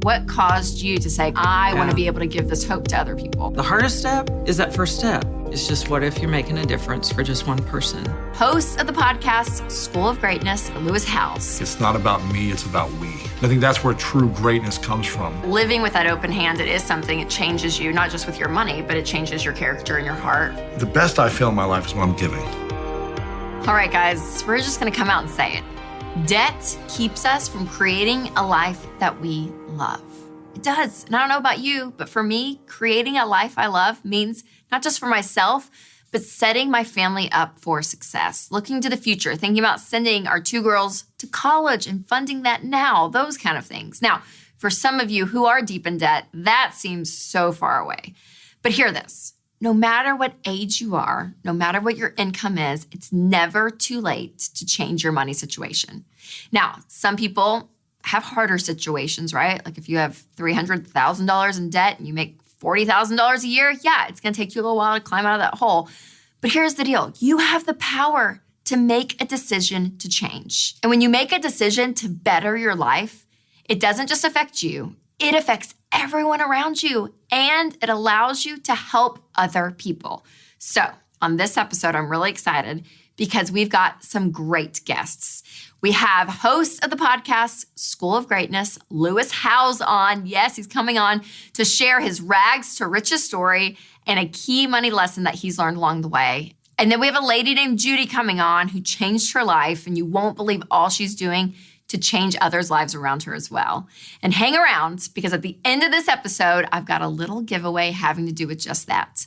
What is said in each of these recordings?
What caused you to say, I want to be able to give this hope to other people? The hardest step is that first step. It's just, what if you're making a difference for just one person? Host of the podcast, School of Greatness, Lewis Howes. It's not about me, it's about we. I think that's where true greatness comes from. Living with that open hand, it is something, it changes you, not just with your money, but it changes your character and your heart. The best I feel in my life is when I'm giving. All right, guys, we're just gonna come out and say it. Debt keeps us from creating a life that we love. It does. And I don't know about you, but for me, creating a life I love means not just for myself, but setting my family up for success, looking to the future, thinking about sending our 2 girls to college and funding that now, those kind of things. Now, for some of you who are deep in debt, that seems so far away. But hear this. No matter what age you are, no matter what your income is, it's never too late to change your money situation. Now, some people have harder situations, right? Like if you have $300,000 in debt and you make $40,000 a year, yeah, it's gonna take you a little while to climb out of that hole. But here's the deal. You have the power to make a decision to change. And when you make a decision to better your life, it doesn't just affect you, it affects everyone around you, and it allows you to help other people. So on this episode, I'm really excited because we've got some great guests. We have host of the podcast, School of Greatness, Lewis Howes on. Yes, he's coming on to share his rags to riches story and a key money lesson that he's learned along the way. And then we have a lady named Judy coming on who changed her life, and you won't believe all she's doing to change others' lives around her as well. And hang around, because at the end of this episode, I've got a little giveaway having to do with just that.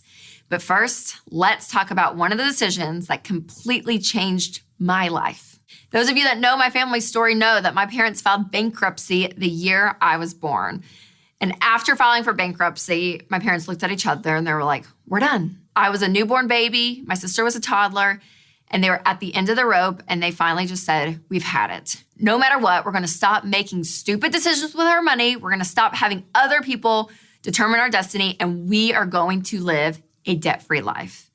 But first, let's talk about one of the decisions that completely changed my life. Those of you that know my family story know that my parents filed bankruptcy the year I was born. And after filing for bankruptcy, my parents looked at each other and they were like, we're done. I was a newborn baby, my sister was a toddler, and they were at the end of the rope, and they finally just said, we've had it. No matter what, we're gonna stop making stupid decisions with our money, we're gonna stop having other people determine our destiny, and we are going to live a debt-free life.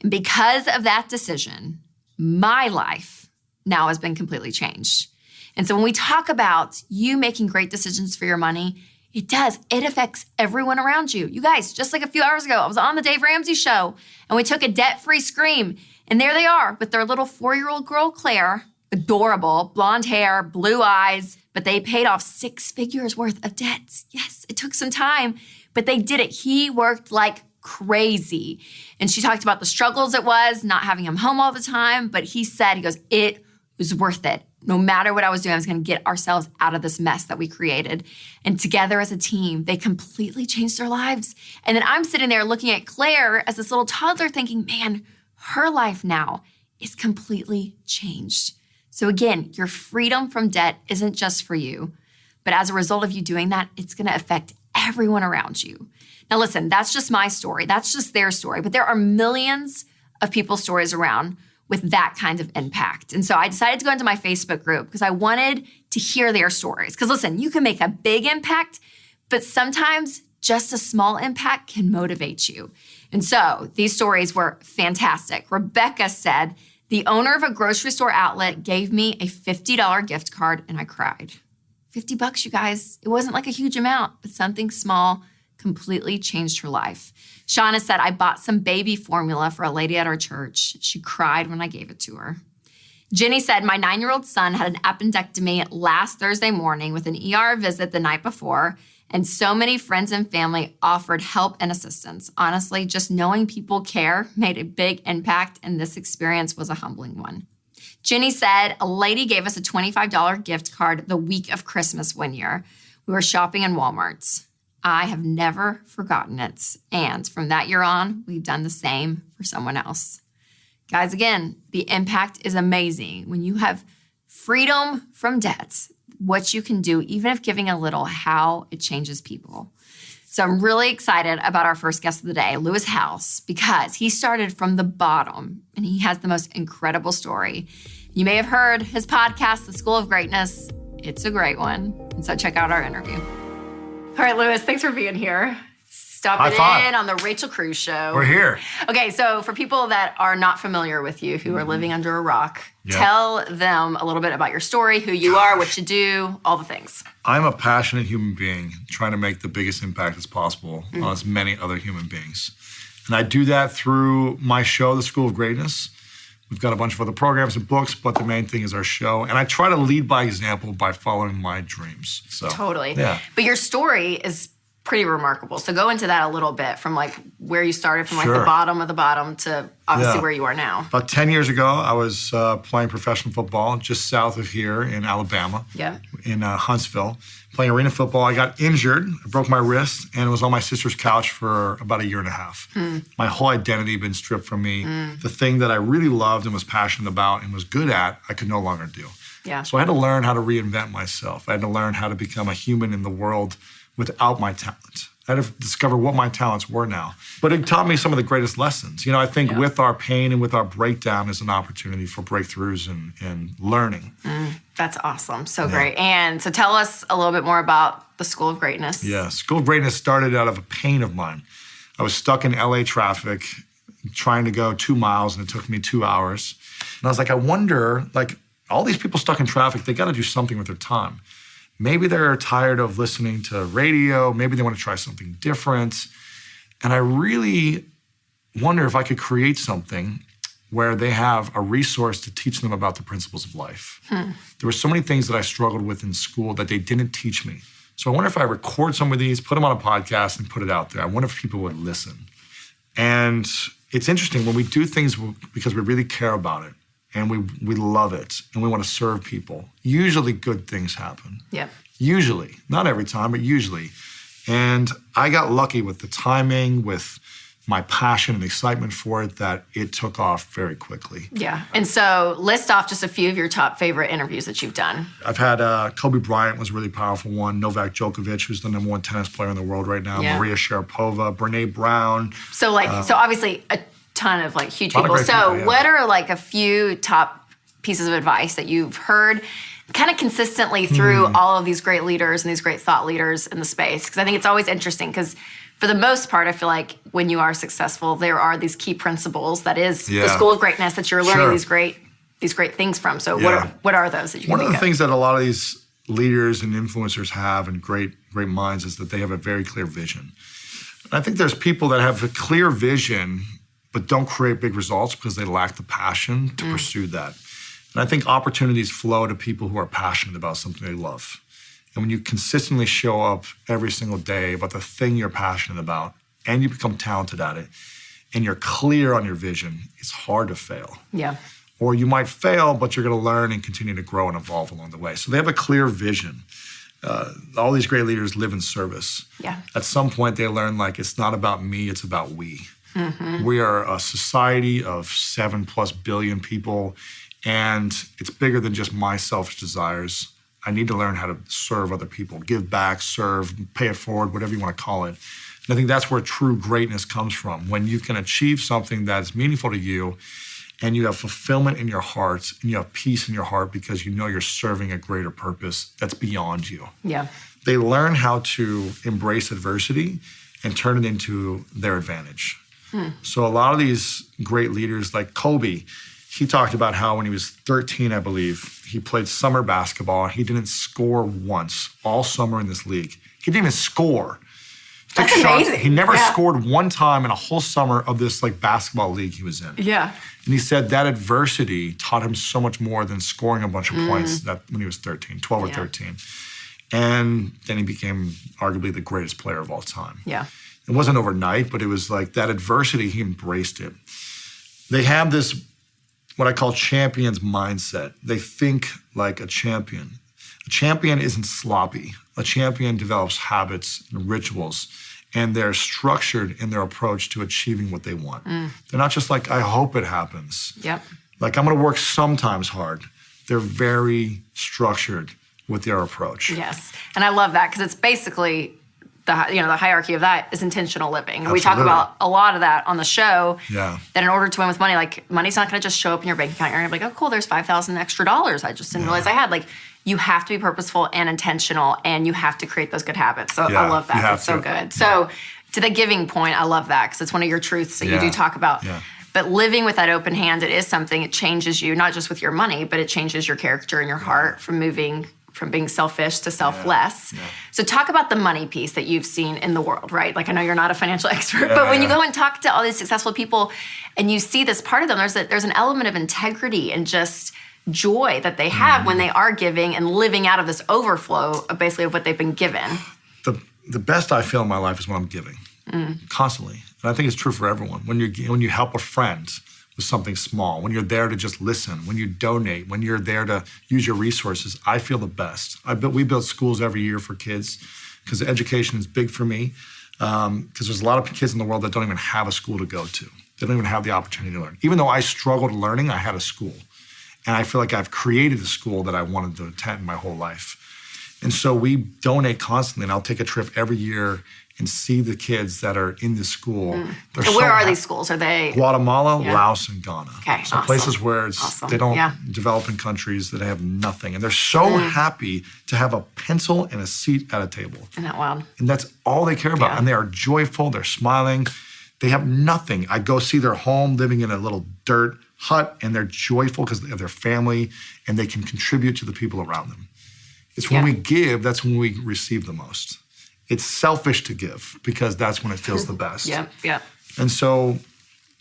And because of that decision, my life now has been completely changed. And so when we talk about you making great decisions for your money, it does. It affects everyone around you. You guys, just like a few hours ago, I was on the Dave Ramsey show and we took a debt-free scream. And there they are with their little 4-year-old girl, Claire, adorable, blonde hair, blue eyes, but they paid off 6 figures worth of debt. Yes, it took some time, but they did it. He worked like crazy. And she talked about the struggles it was, not having him home all the time, but he said, he goes, it was worth it. No matter what I was doing, I was gonna get ourselves out of this mess that we created. And together as a team, they completely changed their lives. And then I'm sitting there looking at Claire as this little toddler thinking, man, her life now is completely changed. So again, your freedom from debt isn't just for you, but as a result of you doing that, it's gonna affect everyone around you. Now listen, that's just my story. That's just their story, but there are millions of people's stories around with that kind of impact. And so I decided to go into my Facebook group because I wanted to hear their stories. Because listen, you can make a big impact, but sometimes just a small impact can motivate you. And so these stories were fantastic. Rebecca said, the owner of a grocery store outlet gave me a $50 gift card and I cried. $50, you guys. It wasn't like a huge amount, but something small completely changed her life. Shauna said, I bought some baby formula for a lady at our church. She cried when I gave it to her. Jenny said, my 9-year-old son had an appendectomy last Thursday morning with an ER visit the night before, and so many friends and family offered help and assistance. Honestly, just knowing people care made a big impact, and this experience was a humbling one. Jenny said, a lady gave us a $25 gift card the week of Christmas one year. We were shopping in Walmart. I have never forgotten it. And from that year on, we've done the same for someone else. Guys, again, the impact is amazing. When you have freedom from debt, what you can do, even if giving a little, how it changes people. So I'm really excited about our first guest of the day, Lewis Howes, because he started from the bottom and he has the most incredible story. You may have heard his podcast, The School of Greatness. It's a great one. And so check out our interview. All right, Lewis, thanks for being here. Stopping High five. in on the Rachel Cruze Show. We're here. Okay, so for people that are not familiar with you, who are living under a rock, Yep. tell them a little bit about your story, who you are, what you do, all the things. I'm a passionate human being trying to make the biggest impact as possible on as many other human beings. And I do that through my show, The School of Greatness. We've got a bunch of other programs and books, but the main thing is our show. And I try to lead by example by following my dreams. So Totally. Yeah. But your story is pretty remarkable. So go into that a little bit, from like where you started, from like the Sure. bottom of the bottom to obviously Yeah. where you are now. About 10 years ago, I was playing professional football just south of here in Alabama, Yeah. in Huntsville, playing arena football. I got injured, I broke my wrist, and was on my sister's couch for about a year and a half. My whole identity had been stripped from me. The thing that I really loved and was passionate about and was good at, I could no longer do. Yeah. So I had to learn how to reinvent myself. I had to learn how to become a human in the world without my talent. I had to discover what my talents were now. But it taught me some of the greatest lessons. You know, I think with our pain and with our breakdown is an opportunity for breakthroughs and learning. That's awesome. So great. And so tell us a little bit more about the School of Greatness. Yeah, School of Greatness started out of a pain of mine. I was stuck in LA traffic trying to go 2 miles, and it took me 2 hours. And I was like, I wonder, like, all these people stuck in traffic, they got to do something with their time. Maybe they're tired of listening to radio. Maybe they want to try something different. And I really wonder if I could create something where they have a resource to teach them about the principles of life. There were so many things that I struggled with in school that they didn't teach me. So I wonder if I record some of these, put them on a podcast, and put it out there. I wonder if people would listen. And it's interesting when we do things because we really care about it, and we love it, and we want to serve people, usually good things happen. Yeah. Usually. Not every time, but usually. And I got lucky with the timing, with my passion and excitement for it, that it took off very quickly. Yeah. And so list off just a few of your top favorite interviews that you've done. I've had Kobe Bryant was a really powerful one, Novak Djokovic, who's the #1 tennis player in the world right now, Yeah. Maria Sharapova, Brene Brown. So so obviously a ton of like huge lot of people. great So people, yeah. what are like a few top pieces of advice that you've heard kind of consistently through all of these great leaders and these great thought leaders in the space? Because I think it's always interesting, because for the most part, I feel like when you are successful, there are these key principles that is the Yeah. School of Greatness that you're learning Sure. these great things from. So Yeah. what are those that you One can of the think of? things that a lot of these leaders and influencers have, and great minds, is that they have a very clear vision. And I think there's people that have a clear vision but don't create big results because they lack the passion to pursue that. And I think opportunities flow to people who are passionate about something they love. And when you consistently show up every single day about the thing you're passionate about, and you become talented at it, and you're clear on your vision, it's hard to fail. Yeah. Or you might fail, but you're going to learn and continue to grow and evolve along the way. So they have a clear vision. All these great leaders live in service. Yeah. At some point, they learn, like, it's not about me, it's about we. We are a society of 7+ billion people, and it's bigger than just my selfish desires. I need to learn how to serve other people, give back, serve, pay it forward, whatever you want to call it. And I think that's where true greatness comes from, when you can achieve something that's meaningful to you, and you have fulfillment in your heart, and you have peace in your heart because you know you're serving a greater purpose that's beyond you. Yeah. They learn how to embrace adversity and turn it into their advantage. So a lot of these great leaders, like Kobe, he talked about how when he was 13, I believe, he played summer basketball. He didn't score once all summer in this league. He didn't even score. Took That's shots. amazing. He never Yeah. scored one time in a whole summer of this like basketball league he was in. Yeah. And he said that adversity taught him so much more than scoring a bunch of points that when he was 13, 12 or Yeah. 13. And then he became arguably the greatest player of all time. Yeah. It wasn't overnight, but it was like that adversity, he embraced it. They have this, what I call champions mindset. They think like a champion. A champion isn't sloppy. A champion develops habits and rituals, and they're structured in their approach to achieving what they want. They're not just like, I hope it happens. Yep. Like, I'm gonna work sometimes hard. They're very structured with their approach. Yes. And I love that, because it's basically the hierarchy of that is intentional living. And we talk Absolutely. about a lot of that on the show. Yeah. That in order to win with money, like, money's not going to just show up in your bank account. You're going to be like, oh, cool, there's $5,000 extra dollars I just didn't realize I had. Like, you have to be purposeful and intentional, and you have to create those good habits. So Yeah, I love you that. have That's so to. good. So To the giving point, I love that because it's one of your truths that you do talk about. Yeah. But living with that open hand, it is something, it changes you, not just with your money, but it changes your character and your heart from moving from being selfish to selfless. Yeah. So talk about the money piece that you've seen in the world, right? Like I know you're not a financial expert, but when you go and talk to all these successful people and you see this part of them, there's an element of integrity and just joy that they have when they are giving and living out of this overflow of basically of what they've been given. The best I feel in my life is when I'm giving, constantly. And I think it's true for everyone. When you help a friend with something small, when you're there to just listen, when you donate, when you're there to use your resources, I feel the best. We build schools every year for kids because education is big for me. Because there's a lot of kids in the world that don't even have a school to go to. They don't even have the opportunity to learn. Even though I struggled learning, I had a school. And I feel like I've created a school that I wanted to attend my whole life. And so we donate constantly, and I'll take a trip every year and see the kids that are in this school. And where are these schools? Are they? Guatemala, Laos, and Ghana. Okay, so awesome. places where they don't develop in countries that have nothing. And they're so happy to have a pencil and a seat at a table. Isn't that wild? And that's all they care about. Yeah. And they are joyful, they're smiling. They have nothing. I go see their home living in a little dirt hut, and they're joyful because they have their family and they can contribute to the people around them. It's when we give, that's when we receive the most. It's selfish to give because that's when it feels the best. Yep. And so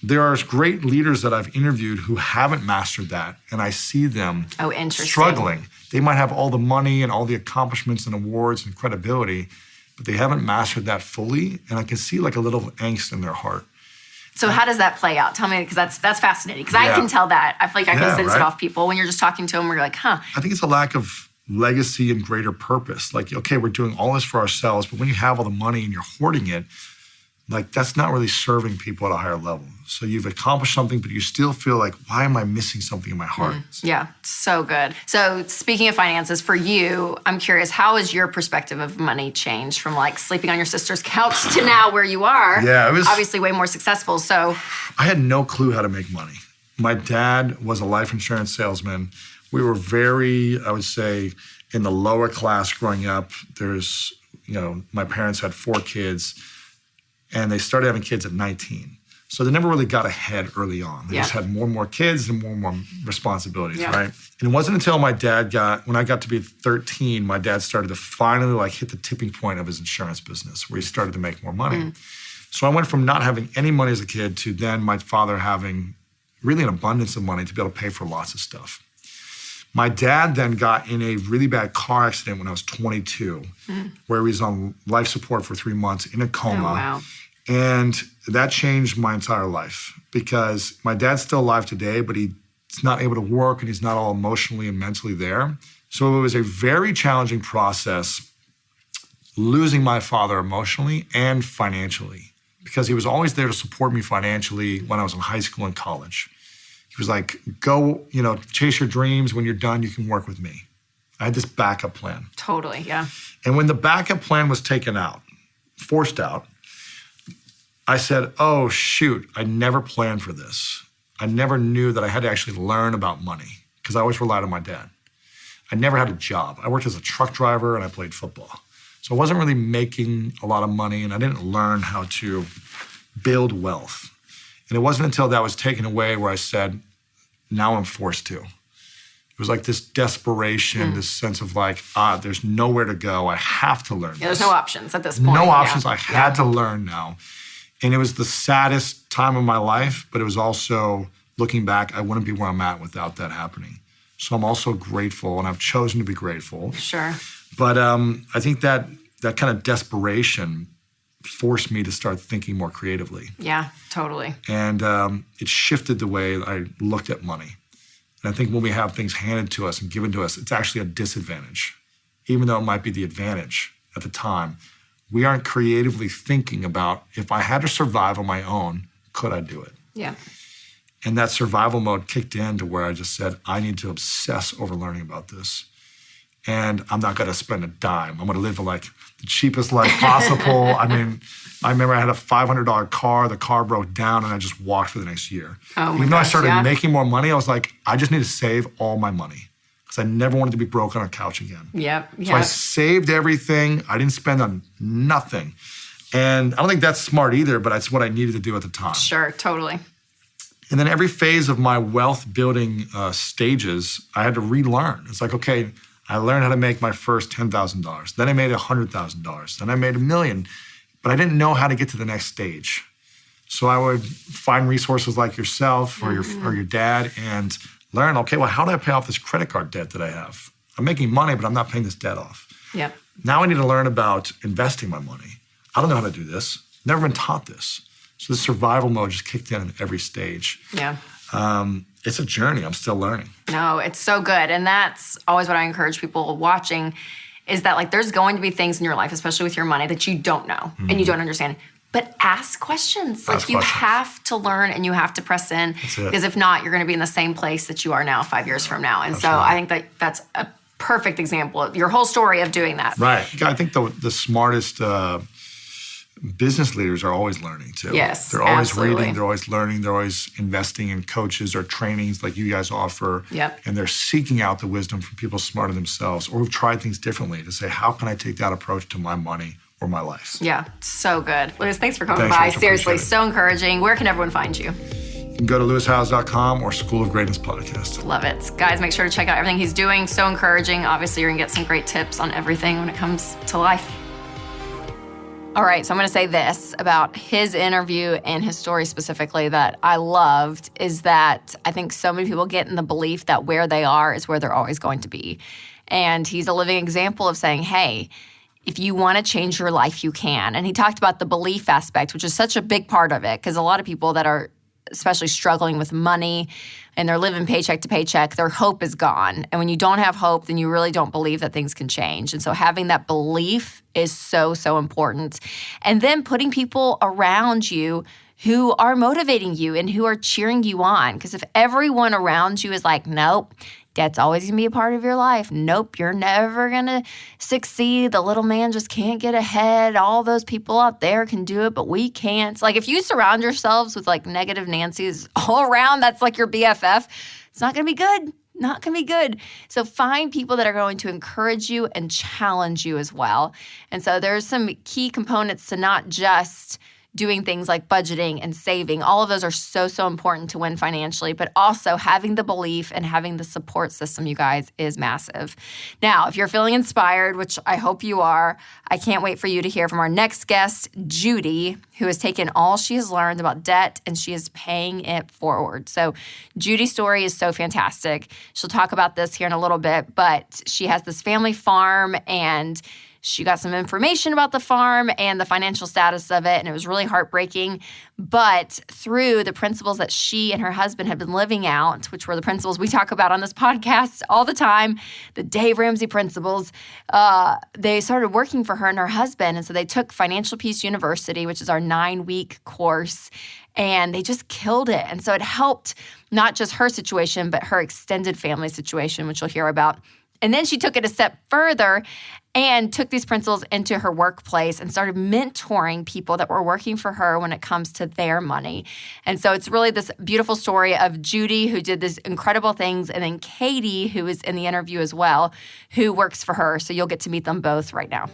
there are great leaders that I've interviewed who haven't mastered that, and I see them struggling. They might have all the money and all the accomplishments and awards and credibility, but they haven't mastered that fully, and I can see like a little angst in their heart. So how does that play out? Tell me, because that's fascinating. Because I can tell that. I feel like I can sense it off people when you're just talking to them. Where you're like, huh? I think it's a lack of legacy and greater purpose. Like, okay, we're doing all this for ourselves, but when you have all the money and you're hoarding it, like that's not really serving people at a higher level. So you've accomplished something, but you still feel like, why am I missing something in my heart? Yeah, so good. So speaking of finances, for you, I'm curious, how has your perspective of money changed from like sleeping on your sister's couch to now where you are? Yeah, it was obviously way more successful. So I had no clue how to make money. My dad was a life insurance salesman. We were very, I would say, in the lower class growing up. My parents had 4 kids, and they started having kids at 19. So they never really got ahead early on. They just had more and more kids and more responsibilities, right? And it wasn't until when I got to be 13, my dad started to finally like hit the tipping point of his insurance business where he started to make more money. So I went from not having any money as a kid to then my father having really an abundance of money to be able to pay for lots of stuff. My dad then got in a really bad car accident when I was 22, where he was on life support for 3 months in a coma. Oh, wow. And that changed my entire life because my dad's still alive today, but he's not able to work and he's not all emotionally and mentally there. So it was a very challenging process losing my father emotionally and financially because he was always there to support me financially when I was in high school and college. He was like, go, chase your dreams. When you're done, you can work with me. I had this backup plan. Totally, yeah. And when the backup plan was forced out, I said, oh, shoot, I never planned for this. I never knew that I had to actually learn about money because I always relied on my dad. I never had a job. I worked as a truck driver and I played football. So I wasn't really making a lot of money and I didn't learn how to build wealth. And it wasn't until that was taken away where I said, now I'm forced to. It was like this desperation, this sense of like, there's nowhere to go. I have to learn this. There's no options at this point. No options. I had to learn now. And it was the saddest time of my life, but it was also, looking back, I wouldn't be where I'm at without that happening. So I'm also grateful, and I've chosen to be grateful. Sure. But I think that kind of desperation forced me to start thinking more creatively. Yeah, totally. And it shifted the way I looked at money. And I think when we have things handed to us and given to us, it's actually a disadvantage. Even though it might be the advantage at the time, we aren't creatively thinking about, if I had to survive on my own, could I do it? Yeah. And that survival mode kicked in to where I just said, I need to obsess over learning about this. And I'm not going to spend a dime. I'm going to live like the cheapest life possible. I mean, I remember I had a $500 car. The car broke down, and I just walked for the next year. Oh my Even though I gosh, started making more money, I was like, I just need to save all my money because I never wanted to be broke on a couch again. Yep. So I saved everything. I didn't spend on nothing. And I don't think that's smart either, but it's what I needed to do at the time. Sure, totally. And then every phase of my wealth building stages, I had to relearn. It's like, okay, I learned how to make my first $10,000. Then I made $100,000. Then I made $1 million, but I didn't know how to get to the next stage. So I would find resources like yourself or your dad and learn, okay, well, how do I pay off this credit card debt that I have? I'm making money, but I'm not paying this debt off. Yep. Now I need to learn about investing my money. I don't know how to do this. Never been taught this. So the survival mode just kicked in at every stage. Yeah. It's a journey. I'm still learning. No, it's so good. And that's always what I encourage people watching is that like there's going to be things in your life, especially with your money, that you don't know and you don't understand. But ask questions. Like you have to learn and you have to press in because if not, you're going to be in the same place that you are now 5 years from now. And so I think that that's a perfect example of your whole story of doing that. Right. I think the smartest business leaders are always learning too. Yes, they're always absolutely. reading, they're always learning, they're always investing in coaches or trainings like you guys offer. Yep. And they're seeking out the wisdom from people smarter than themselves or who've tried things differently to say, how can I take that approach to my money or my life? Yeah, so good. Lewis, thanks for coming Thanks, by. Rachel, Seriously, appreciate it. so encouraging. Where can everyone find you? You can go to lewishowes.com or School of Greatness Podcast. Love it. Guys, make sure to check out everything he's doing. So encouraging. Obviously, you're going to get some great tips on everything when it comes to life. All right, so I'm going to say this about his interview and his story specifically that I loved is that I think so many people get in the belief that where they are is where they're always going to be. And he's a living example of saying, hey, if you want to change your life, you can. And he talked about the belief aspect, which is such a big part of it because a lot of people that are especially struggling with money and they're living paycheck to paycheck, their hope is gone. And when you don't have hope, then you really don't believe that things can change. And so having that belief is so, so important. And then putting people around you who are motivating you and who are cheering you on. Because if everyone around you is like, nope, debt's always going to be a part of your life. Nope, you're never going to succeed. The little man just can't get ahead. All those people out there can do it, but we can't. Like if you surround yourselves with like negative Nancy's all around, that's like your BFF, it's not going to be good. Not going to be good. So find people that are going to encourage you and challenge you as well. And so there's some key components to not just doing things like budgeting and saving. All of those are so, so important to win financially, but also having the belief and having the support system, you guys, is massive. Now, if you're feeling inspired, which I hope you are, I can't wait for you to hear from our next guest, Judy, who has taken all she has learned about debt and she is paying it forward. So Judy's story is so fantastic. She'll talk about this here in a little bit, but she has this family farm and she got some information about the farm and the financial status of it, and it was really heartbreaking. But through the principles that she and her husband had been living out, which were the principles we talk about on this podcast all the time, the Dave Ramsey principles, they started working for her and her husband. And so they took Financial Peace University, which is our 9-week course, and they just killed it. And so it helped not just her situation, but her extended family situation, which you'll hear about. And then she took it a step further and took these principles into her workplace and started mentoring people that were working for her when it comes to their money. And so it's really this beautiful story of Judy, who did these incredible things, and then Katie, who is in the interview as well, who works for her. So you'll get to meet them both right now.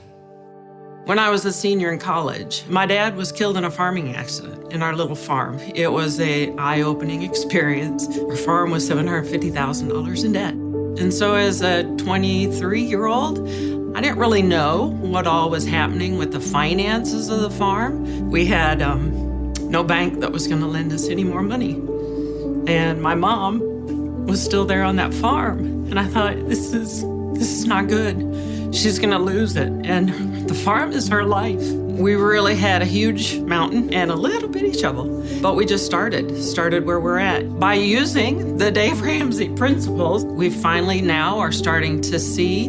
When I was a senior in college, my dad was killed in a farming accident in our little farm. It was an eye-opening experience. Our farm was $750,000 in debt. And so as a 23-year-old, I didn't really know what all was happening with the finances of the farm. We had no bank that was going to lend us any more money. And my mom was still there on that farm. And I thought, this is not good. She's going to lose it. And the farm is her life. We really had a huge mountain and a little bitty shovel. But we just started where we're at. By using the Dave Ramsey principles, we finally now are starting to see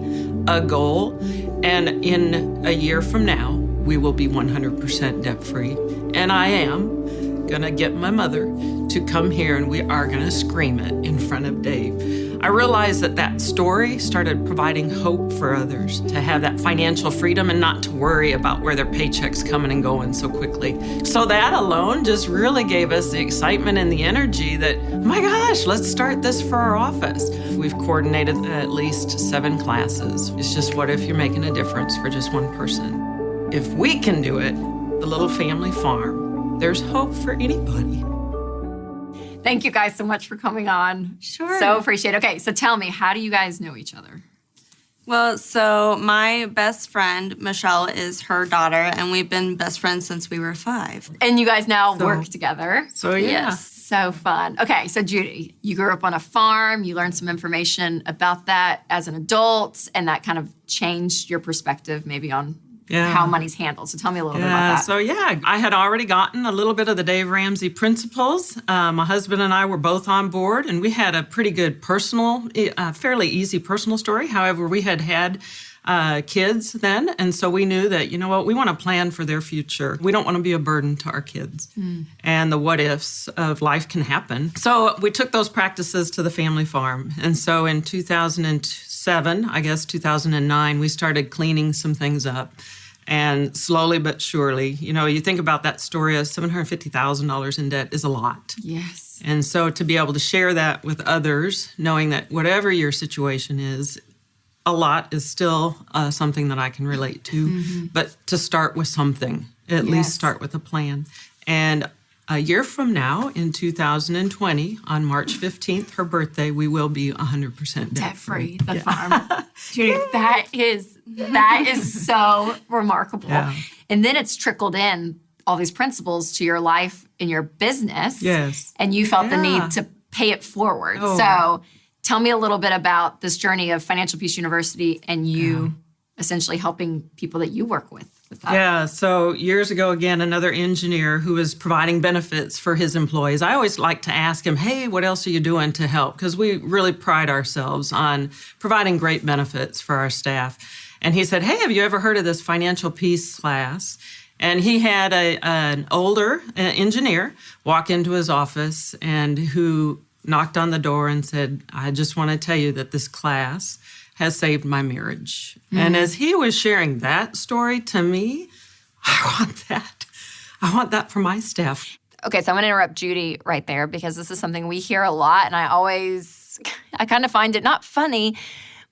a goal. And in a year from now, we will be 100% debt-free. And I am going to get my mother to come here and we are going to scream it in front of Dave. I realized that story started providing hope for others to have that financial freedom and not to worry about where their paycheck's coming and going so quickly. So that alone just really gave us the excitement and the energy that, oh my gosh, let's start this for our office. We've coordinated at least 7 classes. It's just what if you're making a difference for just one person? If we can do it, the little family farm. There's hope for anybody. Thank you guys so much for coming on. Sure. So appreciate it. Okay, so tell me, how do you guys know each other? Well, so my best friend, Michelle, is her daughter, and we've been best friends since we were 5. And you guys now work together. So, yeah. Yes. So fun. Okay, so Judy, you grew up on a farm. You learned some information about that as an adult, and that kind of changed your perspective maybe on how money's handled. So tell me a little bit about that. So, I had already gotten a little bit of the Dave Ramsey principles. My husband and I were both on board, and we had a pretty good personal, fairly easy personal story. However, we had kids then, and so we knew that, you know what, we want to plan for their future. We don't want to be a burden to our kids. And the what ifs of life can happen. So we took those practices to the family farm. And so in 2007, I guess 2009, we started cleaning some things up. And slowly but surely, you think about that story of $750,000 in debt is a lot. Yes. And so to be able to share that with others, knowing that whatever your situation is, a lot is still something that I can relate to. But to start with something, at least start with a plan. And a year from now, in 2020, on March 15th, her birthday, we will be 100% debt-free. The farm. Judy, that is so remarkable. Yeah. And then it's trickled in all these principles to your life and your business. Yes. And you felt the need to pay it forward. Oh. So tell me a little bit about this journey of Financial Peace University and you essentially helping people that you work with that. Yeah, so years ago, again, another engineer who was providing benefits for his employees. I always like to ask him, hey, what else are you doing to help? Because we really pride ourselves on providing great benefits for our staff. And he said, hey, have you ever heard of this Financial Peace class? And he had an older engineer walk into his office and who knocked on the door and said, I just want to tell you that this class has saved my marriage. And as he was sharing that story to me, I want that. I want that for my staff. Okay, so I'm going to interrupt Judy right there because this is something we hear a lot, and I kind of find it not funny,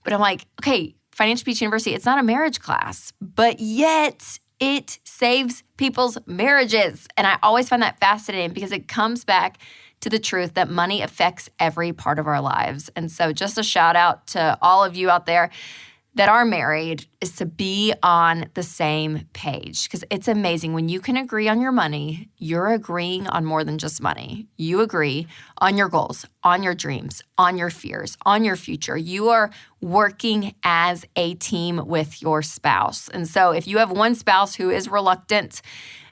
but I'm like, okay, Financial Peace University, it's not a marriage class, but yet it saves people's marriages. And I always find that fascinating because it comes back to the truth that money affects every part of our lives. And so just a shout out to all of you out there that are married is to be on the same page because it's amazing. When you can agree on your money, you're agreeing on more than just money. You agree on your goals, on your dreams, on your fears, on your future. You are working as a team with your spouse. And so if you have one spouse who is reluctant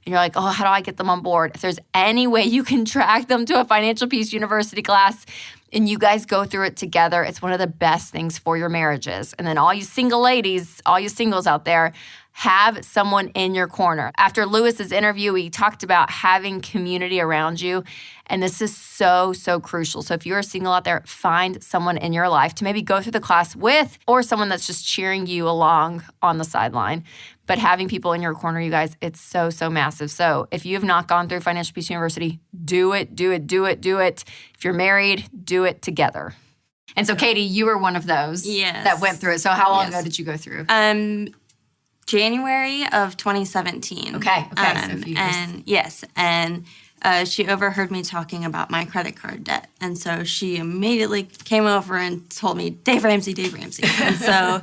and you're like, oh, how do I get them on board? If there's any way you can track them to a Financial Peace University class and you guys go through it together, it's one of the best things for your marriages. And then all you single ladies, all you singles out there, have someone in your corner. After Lewis's interview, we talked about having community around you. And this is so, so crucial. So if you're a single out there, find someone in your life to maybe go through the class with, or someone that's just cheering you along on the sideline. But having people in your corner, you guys, it's so, so massive. So if you have not gone through Financial Peace University, do it, do it, do it, do it. If you're married, do it together. And so, Katie, you were one of those that went through it. So how long ago did you go through? January of 2017. Okay. So a few years. And she overheard me talking about my credit card debt. And so she immediately came over and told me, Dave Ramsey. And so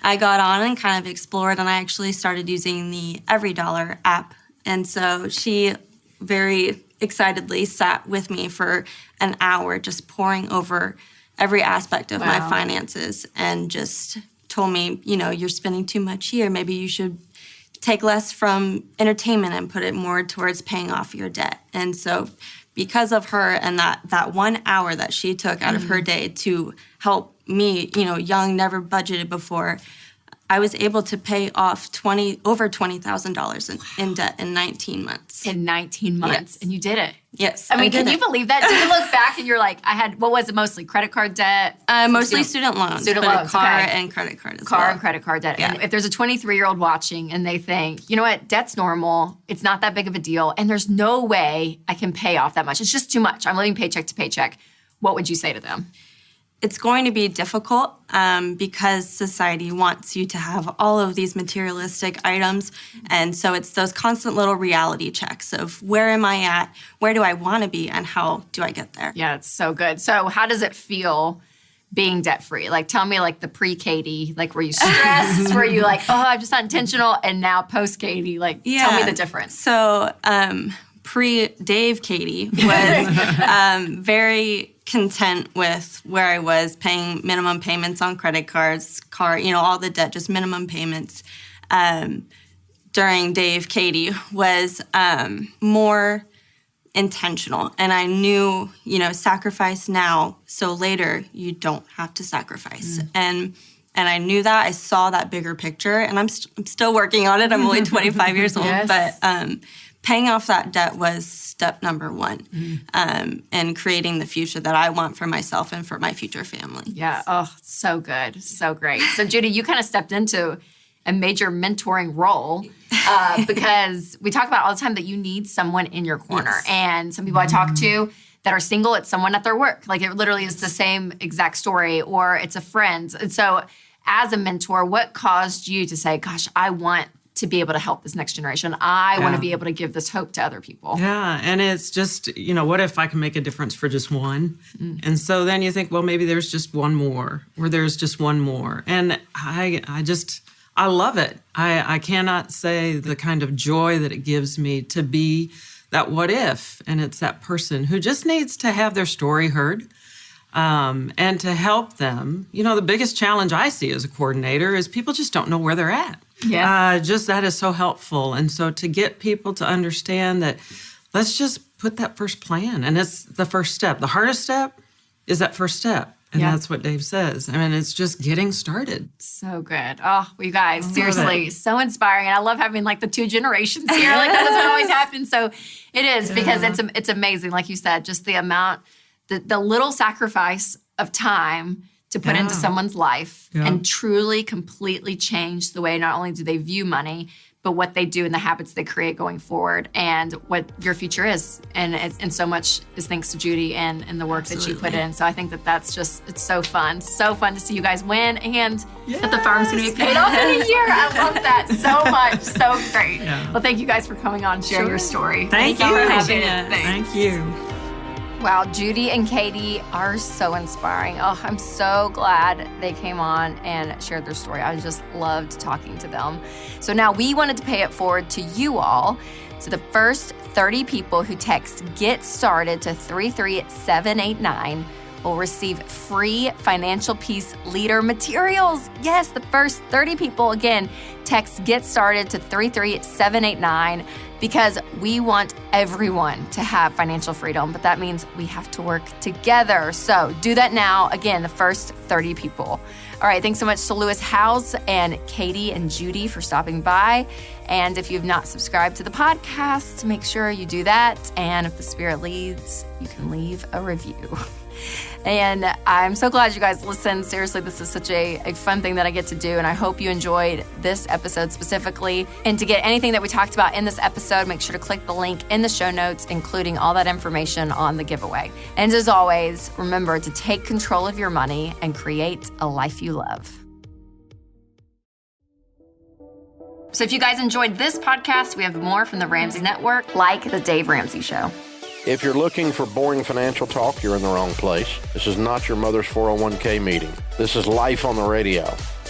I got on and kind of explored, and I actually started using the EveryDollar app. And so she very excitedly sat with me for an hour just pouring over every aspect of my finances and just told me, you're spending too much here. Maybe you should take less from entertainment and put it more towards paying off your debt. And so because of her and that 1 hour that she took out of her day to help me, young, never budgeted before, I was able to pay off over $20,000 in debt in 19 months. In 19 months. Yes. And you did it. Yes. I mean, can you believe that? Do you look back and you're like, what was it mostly? Credit card debt? Mostly student loans. Student loans, car okay. and credit card as well. Car and credit card debt. Yeah. And if there's a 23-year-old watching and they think, you know what, debt's normal, it's not that big of a deal, and there's no way I can pay off that much. It's just too much. I'm living paycheck to paycheck. What would you say to them? it's going to be difficult because society wants you to have all of these materialistic items. And so it's those constant little reality checks of where am I at, where do I want to be, and how do I get there? Yeah, it's so good. So how does it feel being debt-free? Like, tell me, like, the pre-Katie, like, were you stressed? Were you like, oh, I'm just not intentional? And now post-Katie, like, tell me the difference. So pre-Dave Katie was very content with where I was, paying minimum payments on credit cards, all the debt, just minimum payments. During Dave Katie was more intentional. And I knew, sacrifice now, so later you don't have to sacrifice. And I knew that. I saw that bigger picture, and I'm still working on it. I'm only 25 years old, Yes. but paying off that debt was step number one, and creating the future that I want for myself and for my future family. Yeah. Oh, so good. So great. So, Judy, you kind of stepped into a major mentoring role because we talk about all the time that you need someone in your corner. Yes. And some people I talk to that are single, it's someone at their work. Like, it literally is the same exact story, or it's a friend. And so as a mentor, what caused you to say, gosh, I want to be able to help this next generation. I want to be able to give this hope to other people. Yeah, and it's just, what if I can make a difference for just one? And so then you think, well, maybe there's just one more, or there's just one more. And I love it. I cannot say the kind of joy that it gives me to be that what if, and it's that person who just needs to have their story heard. And to help them, the biggest challenge I see as a coordinator is people just don't know where they're at. Yeah. Just that is so helpful. And so to get people to understand that, let's just put that first plan. And it's the first step. The hardest step is that first step. And that's what Dave says. I mean, it's just getting started. So good. Oh, well, you guys, seriously, so inspiring. And I love having like the two generations here. Like, that doesn't always happen. So it is, because it's amazing. Like you said, just the amount, the little sacrifice of time to put into someone's life and truly, completely change the way not only do they view money, but what they do and the habits they create going forward and what your future is. And so much is thanks to Judy and the work that you put in. So I think that's just, it's so fun. So fun to see you guys win and that the farm's going to be paid off in a year. I love that so much. So great. Yeah. Well, thank you guys for coming on and sharing your story. Thank you for for having having it. us. Thank you. Wow, Judy and Katie are so inspiring. Oh, I'm so glad they came on and shared their story. I just loved talking to them. So now we wanted to pay it forward to you all. So the first 30 people who text GET STARTED to 33789 will receive free Financial Peace Leader materials. Yes, the first 30 people, again, text GET STARTED to 33789 because we want everyone to have financial freedom, but that means we have to work together. So do that now. Again, the first 30 people. All right, thanks so much to Lewis House and Katie and Judy for stopping by. And if you've not subscribed to the podcast, make sure you do that. And if the Spirit leads, you can leave a review. And I'm so glad you guys listened. Seriously, this is such a fun thing that I get to do, and I hope you enjoyed this episode specifically. And to get anything that we talked about in this episode, make sure to click the link in the show notes, including all that information on the giveaway. And as always, remember to take control of your money and create a life you love. So if you guys enjoyed this podcast, we have more from the Ramsey Network, like The Dave Ramsey Show. If you're looking for boring financial talk, you're in the wrong place. This is not your mother's 401k meeting. This is life on the radio,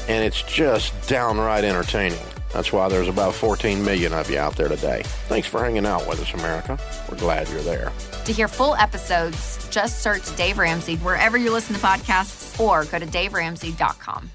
and it's just downright entertaining. That's why there's about 14 million of you out there today. Thanks for hanging out with us, America. We're glad you're there. To hear full episodes, just search Dave Ramsey wherever you listen to podcasts or go to daveramsey.com.